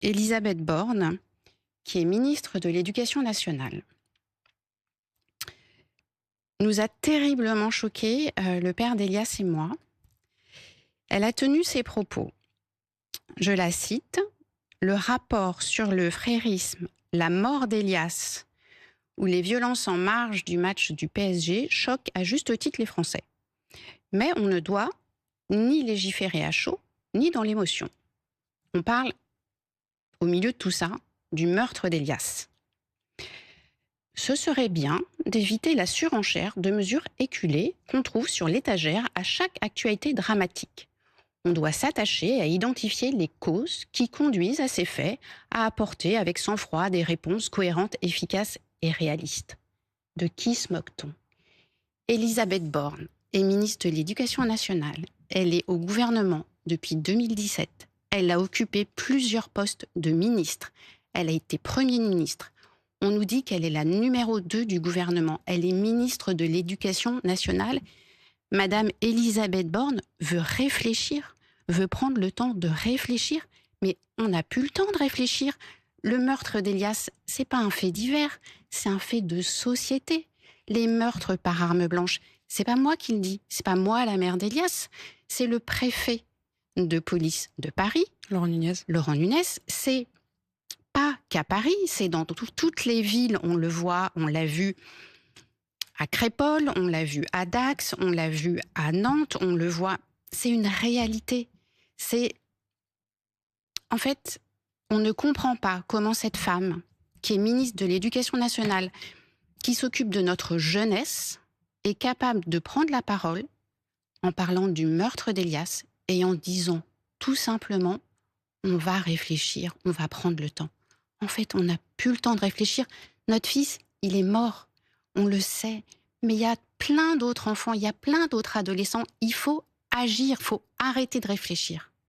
Elisabeth Borne, qui est ministre de l'Éducation nationale, nous a terriblement choqués, le père d'Elias et moi. Elle a tenu ces propos. Je la cite: «Le rapport sur le frérisme, la mort d'Elias ou les violences en marge du match du PSG choquent à juste titre les Français. Mais on ne doit ni légiférer à chaud, ni dans l'émotion. On parle, au milieu de tout ça, du meurtre d'Elias. Ce serait bien d'éviter la surenchère de mesures éculées qu'on trouve sur l'étagère à chaque actualité dramatique. On doit s'attacher à identifier les causes qui conduisent à ces faits, à apporter avec sang-froid des réponses cohérentes, efficaces et réalistes.» De qui se moque-t-on? Elisabeth Borne est ministre de l'Éducation nationale. Elle est au gouvernement depuis 2017. Elle a occupé plusieurs postes de ministre. Elle a été Premier ministre. On nous dit qu'elle est la numéro 2 du gouvernement. Elle est ministre de l'Éducation nationale. Madame Elisabeth Borne veut réfléchir, veut prendre le temps de réfléchir, mais on n'a plus le temps de réfléchir. Le meurtre d'Elias, c'est pas un fait divers, c'est un fait de société. Les meurtres par arme blanche, c'est pas moi qui le dis, c'est pas moi la mère d'Elias, c'est le préfet de police de Paris, Laurent Nunez. Laurent Nunez. C'est pas qu'à Paris, c'est dans toutes les villes, on le voit, on l'a vu à Crépol, on l'a vu à Dax, on l'a vu à Nantes, on le voit. C'est une réalité. En fait, on ne comprend pas comment cette femme, qui est ministre de l'Éducation nationale, qui s'occupe de notre jeunesse, est capable de prendre la parole en parlant du meurtre d'Elias et en disant tout simplement: on va réfléchir, on va prendre le temps. En fait, on n'a plus le temps de réfléchir. Notre fils, il est mort, on le sait, mais il y a plein d'autres enfants, il y a plein d'autres adolescents. Il faut agir, il faut arrêter de réfléchir.